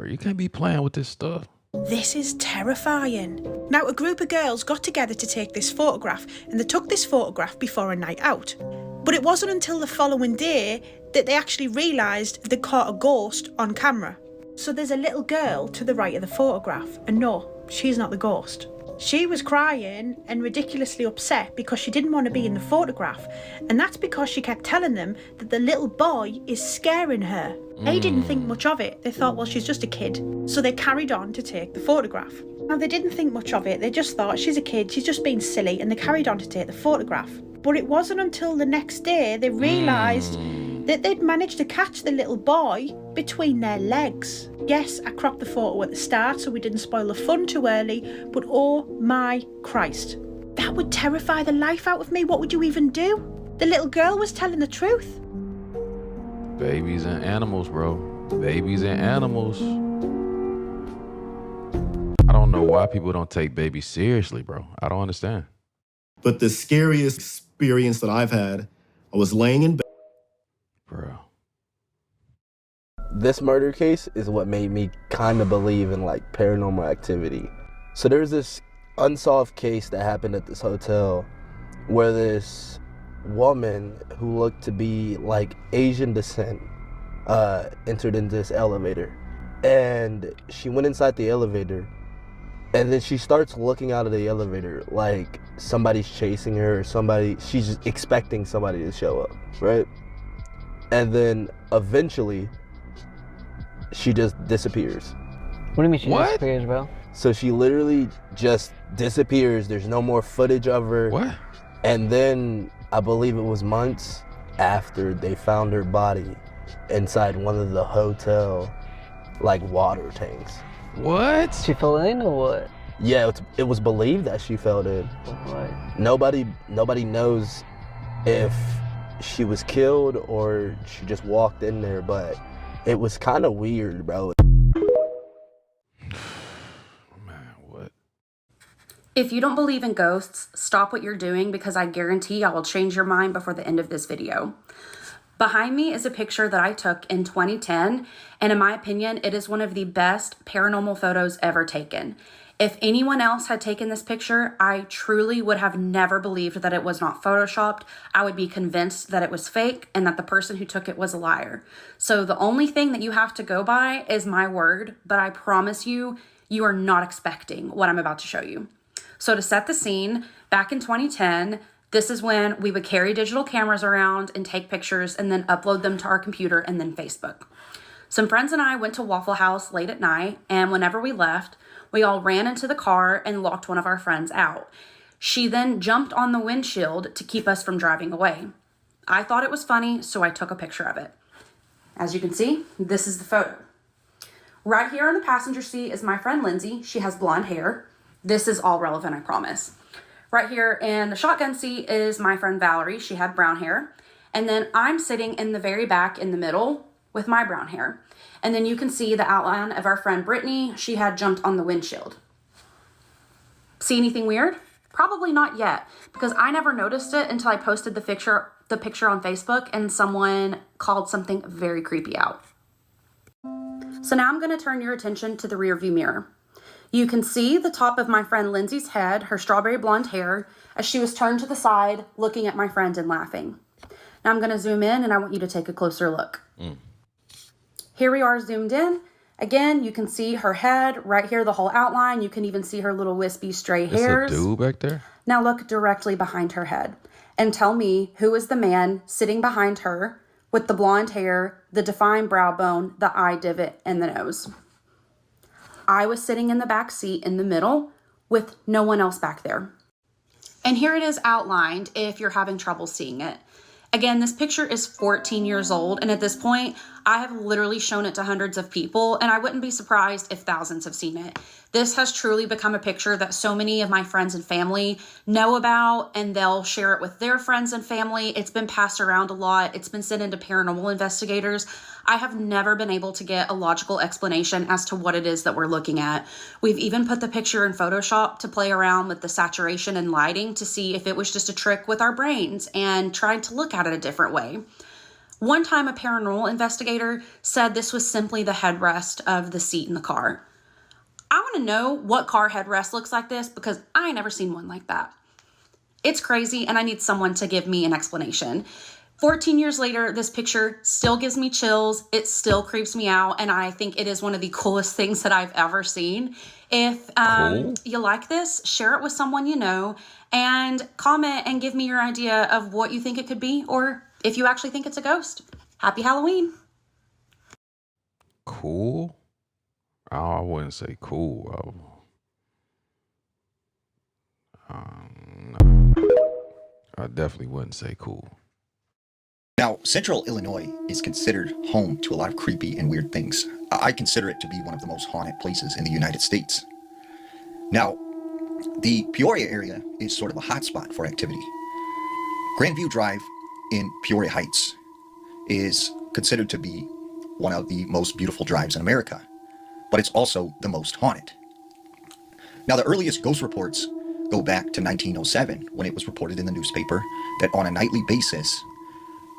you can't be playing with this stuff. This is terrifying. Now, a group of girls got together to take this photograph, and they took this photograph before a night out. But it wasn't until the following day that they actually realised they caught a ghost on camera. So there's a little girl to the right of the photograph, and no, she's not the ghost. She was crying and ridiculously upset because she didn't want to be in the photograph, and that's because she kept telling them that the little boy is scaring her. They didn't think much of it. They thought, well, she's just a kid. So they carried on to take the photograph. Now, they didn't think much of it. They just thought, she's a kid, she's just being silly, and they carried on to take the photograph. But it wasn't until the next day they realised that they'd managed to catch the little boy between their legs. Yes, I cropped the photo at the start so we didn't spoil the fun too early, but oh my Christ. That would terrify the life out of me. What would you even do? The little girl was telling the truth. Babies and animals, bro. Babies and animals. I don't know why people don't take babies seriously, bro. I don't understand. But the scariest experience that I've had, I was laying in bed. Bro. This murder case is what made me kind of believe in like paranormal activity. So there's this unsolved case that happened at this hotel where this woman who looked to be like Asian descent entered into this elevator, and she went inside the elevator, and then she starts looking out of the elevator like somebody's chasing her or she's just expecting somebody to show up, right? And then eventually she just disappears. What do you mean she disappears, bro? So she literally just disappears. There's no more footage of her. What? And then I believe it was months after they found her body inside one of the hotel like water tanks. What? She fell in or what? Yeah, it was believed that she fell in. What? Nobody knows if she was killed or she just walked in there, but it was kind of weird, bro. If you don't believe in ghosts, stop what you're doing because I guarantee I will change your mind before the end of this video. Behind me is a picture that I took in 2010, and in my opinion, it is one of the best paranormal photos ever taken. If anyone else had taken this picture, I truly would have never believed that it was not photoshopped. I would be convinced that it was fake and that the person who took it was a liar. So the only thing that you have to go by is my word, but I promise you, you are not expecting what I'm about to show you. So to set the scene, back in 2010, this is when we would carry digital cameras around and take pictures and then upload them to our computer and then Facebook. Some friends and I went to Waffle House late at night, and whenever we left, we all ran into the car and locked one of our friends out. She then jumped on the windshield to keep us from driving away. I thought it was funny, so I took a picture of it. As you can see, this is the photo. Right here on the passenger seat is my friend Lindsay. She has blonde hair. This is all relevant, I promise. Right here in the shotgun seat is my friend Valerie. She had brown hair. And then I'm sitting in the very back in the middle with my brown hair. And then you can see the outline of our friend Brittany. She had jumped on the windshield. See anything weird? Probably not yet, because I never noticed it until I posted the picture on Facebook and someone called something very creepy out. So now I'm going to turn your attention to the rear view mirror. You can see the top of my friend Lindsay's head, her strawberry blonde hair, as she was turned to the side, looking at my friend and laughing. Now I'm going to zoom in and I want you to take a closer look. Here we are zoomed in. Again, you can see her head right here, the whole outline. You can even see her little wispy stray hairs. It's a dude back there? Now look directly behind her head and tell me who is the man sitting behind her with the blonde hair, the defined brow bone, the eye divot, and the nose. I was sitting in the back seat in the middle with no one else back there. And here it is outlined if you're having trouble seeing it. Again, this picture is 14 years old, and at this point, I have literally shown it to hundreds of people, and I wouldn't be surprised if thousands have seen it. This has truly become a picture that so many of my friends and family know about, and they'll share it with their friends and family. It's been passed around a lot. It's been sent into paranormal investigators. I have never been able to get a logical explanation as to what it is that we're looking at. We've even put the picture in Photoshop to play around with the saturation and lighting to see if it was just a trick with our brains and tried to look at it a different way. One time a paranormal investigator said this was simply the headrest of the seat in the car. I want to know what car headrest looks like this because I ain't never seen one like that. It's crazy and I need someone to give me an explanation. 14 years later, this picture still gives me chills. It still creeps me out. And I think it is one of the coolest things that I've ever seen. If you like this, share it with someone you know and comment and give me your idea of what you think it could be or if you actually think it's a ghost. Happy Halloween. Cool? Oh, I wouldn't say cool. No. I definitely wouldn't say cool. Now, Central Illinois is considered home to a lot of creepy and weird things. I consider it to be one of the most haunted places in the United States. Now, the Peoria area is sort of a hotspot for activity. Grandview Drive in Peoria Heights is considered to be one of the most beautiful drives in America, but it's also the most haunted. Now, the earliest ghost reports go back to 1907, when it was reported in the newspaper that on a nightly basis,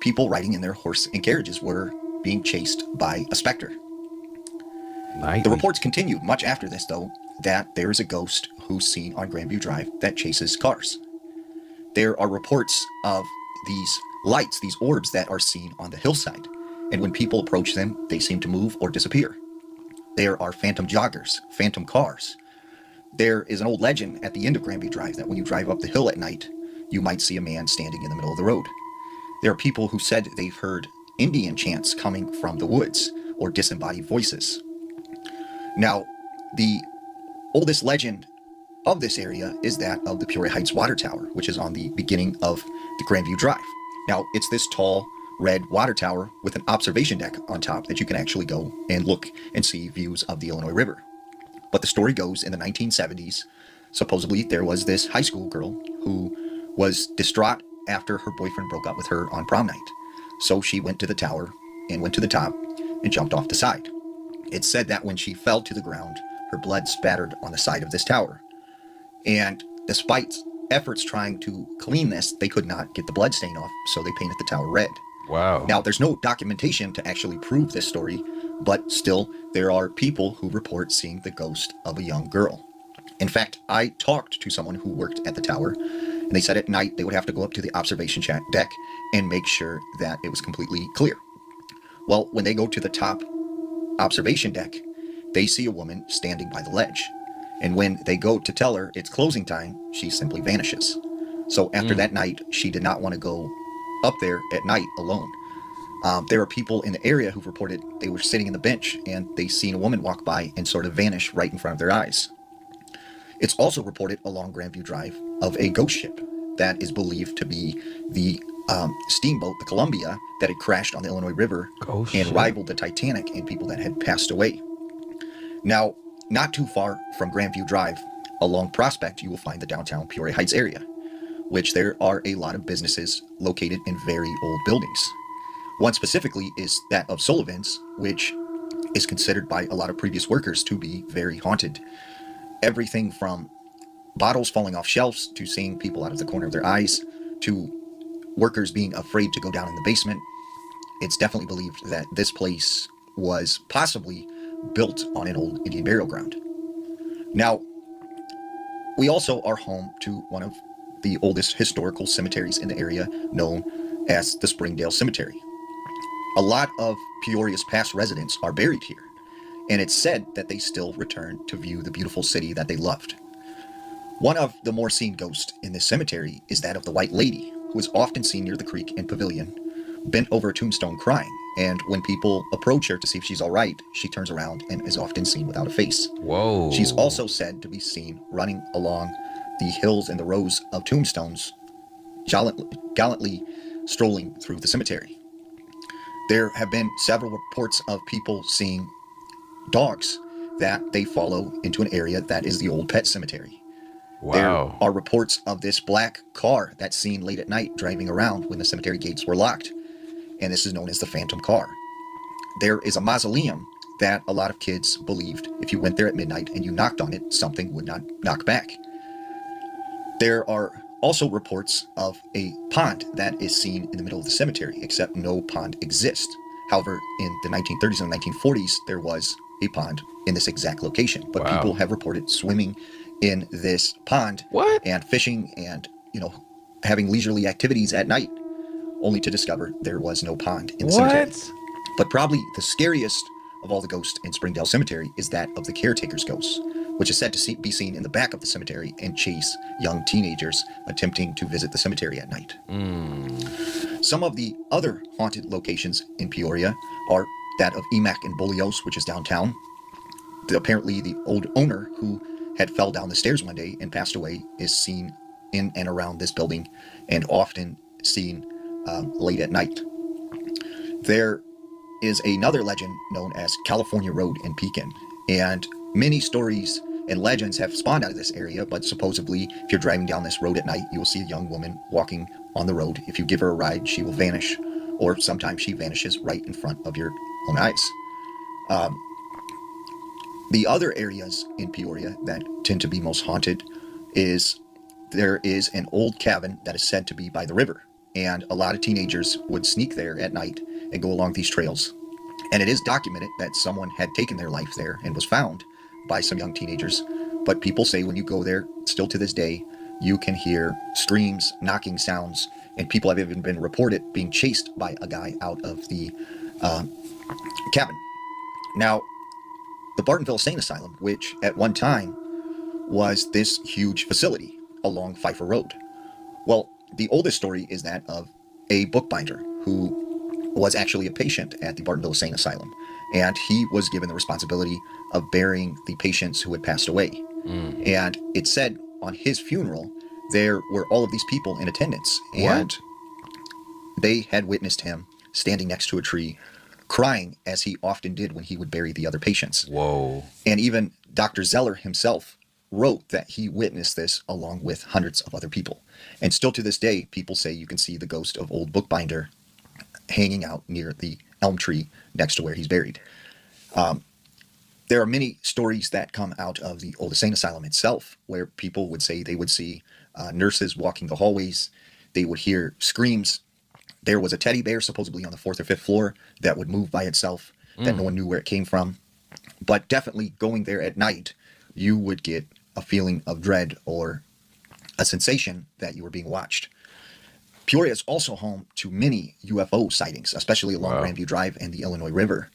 people riding in their horse and carriages were being chased by a specter. The reports continued much after this, though, that there is a ghost who's seen on Grandview Drive that chases cars. There are reports of these lights, these orbs that are seen on the hillside, and when people approach them, they seem to move or disappear. There are phantom joggers, phantom cars. There is an old legend at the end of Grandview Drive that when you drive up the hill at night, you might see a man standing in the middle of the road. There are people who said they've heard Indian chants coming from the woods or disembodied voices. Now, the oldest legend of this area is that of the Peoria Heights Water Tower, which is on the beginning of the Grandview Drive. Now, it's this tall red water tower with an observation deck on top that you can actually go and look and see views of the Illinois River. But the story goes in the 1970s, supposedly there was this high school girl who was distraught after her boyfriend broke up with her on prom night. So she went to the tower and went to the top and jumped off the side. It's said that when she fell to the ground, her blood spattered on the side of this tower. And despite efforts trying to clean this, they could not get the blood stain off, so they painted the tower red. Wow. Now, there's no documentation to actually prove this story, but still, there are people who report seeing the ghost of a young girl. In fact, I talked to someone who worked at the tower, and they said at night they would have to go up to the observation deck and make sure that it was completely clear. Well, when they go to the top observation deck, they see a woman standing by the ledge. And when they go to tell her it's closing time, she simply vanishes. So after that night, she did not want to go up there at night alone. There are people in the area who've reported they were sitting in the bench and they seen a woman walk by and sort of vanish right in front of their eyes. It's also reported along Grandview Drive of a ghost ship that is believed to be the steamboat, the Columbia, that had crashed on the Illinois River and rivaled the Titanic in people that had passed away. Now, not too far from Grandview Drive, along Prospect, you will find the downtown Peoria Heights area, which there are a lot of businesses located in very old buildings. One specifically is that of Sullivan's, which is considered by a lot of previous workers to be very haunted. Everything from bottles falling off shelves to seeing people out of the corner of their eyes to workers being afraid to go down in the basement. It's definitely believed that this place was possibly built on an old Indian burial ground. Now, we also are home to one of the oldest historical cemeteries in the area, known as the Springdale Cemetery. A lot of Peoria's past residents are buried here, and it's said that they still return to view the beautiful city that they loved. One of the more seen ghosts in this cemetery is that of the White Lady, who is often seen near the creek and pavilion, bent over a tombstone crying, and when people approach her to see if she's all right, she turns around and is often seen without a face. Whoa. She's also said to be seen running along the hills and the rows of tombstones, gallantly strolling through the cemetery. There have been several reports of people seeing dogs that they follow into an area that is the old pet cemetery. Wow. There are reports of this black car that's seen late at night driving around when the cemetery gates were locked, and this is known as the Phantom Car. There is a mausoleum that a lot of kids believed if you went there at midnight and you knocked on it, something would not knock back. There are also reports of a pond that is seen in the middle of the cemetery, except no pond exists. However, in the 1930s and 1940s, there was a pond in this exact location, but people have reported swimming in this pond and fishing and, having leisurely activities at night, only to discover there was no pond in the cemetery. But probably the scariest of all the ghosts in Springdale Cemetery is that of the caretaker's ghost, which is said to be seen in the back of the cemetery and chase young teenagers attempting to visit the cemetery at night. Some of the other haunted locations in Peoria are that of Emack and Bolios, which is downtown. Apparently, the old owner who had fell down the stairs one day and passed away is seen in and around this building and often seen late at night. There is another legend known as California Road in Pekin, and many stories and legends have spawned out of this area, but supposedly if you're driving down this road at night, you will see a young woman walking on the road. If you give her a ride, she will vanish, or sometimes she vanishes right in front of your own eyes. The other areas in Peoria that tend to be most haunted is there is an old cabin that is said to be by the river, and a lot of teenagers would sneak there at night and go along these trails. And it is documented that someone had taken their life there and was found by some young teenagers. But people say when you go there, still to this day, you can hear screams, knocking sounds, and people have even been reported being chased by a guy out of the cabin. Now, the Bartonville Insane Asylum, which at one time was this huge facility along Pfeiffer Road. Well, the oldest story is that of a bookbinder who was actually a patient at the Bartonville Insane Asylum, and he was given the responsibility of burying the patients who had passed away. And it said on his funeral, there were all of these people in attendance, and they had witnessed him standing next to a tree, crying as he often did when he would bury the other patients. Whoa. And even Dr. Zeller himself wrote that he witnessed this along with hundreds of other people. And still to this day, people say you can see the ghost of old bookbinder hanging out near the elm tree next to where he's buried. There are many stories that come out of the old insane asylum itself, where people would say they would see nurses walking the hallways. They would hear screams. There was a teddy bear supposedly on the 4th or 5th floor that would move by itself, that no one knew where it came from. But definitely going there at night, you would get a feeling of dread or a sensation that you were being watched. Peoria is also home to many UFO sightings, especially along Rearview Drive and the Illinois River.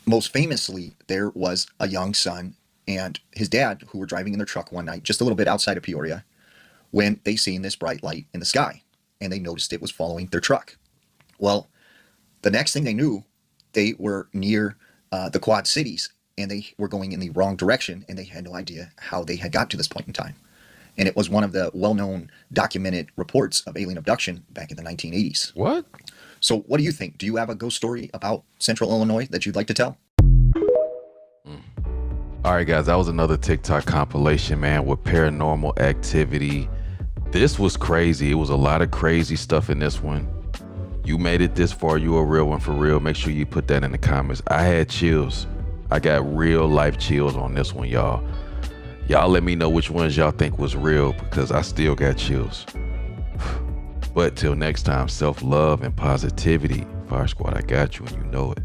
Most famously, there was a young son and his dad who were driving in their truck one night, just a little bit outside of Peoria, when they seen this bright light in the sky, and they noticed it was following their truck. Well, the next thing they knew, they were near the Quad Cities, and they were going in the wrong direction, and they had no idea how they had got to this point in time. And it was one of the well-known documented reports of alien abduction back in the 1980s. What? So what do you think? Do you have a ghost story about Central Illinois that you'd like to tell? All right, guys, that was another TikTok compilation, man, with paranormal activity. This was crazy. It was a lot of crazy stuff in this one. You made it this far. You a real one for real. Make sure you put that in the comments. I had chills. I got real life chills on this one, y'all. Y'all let me know which ones y'all think was real, because I still got chills. But till next time, self-love and positivity. Fire Squad, I got you and you know it.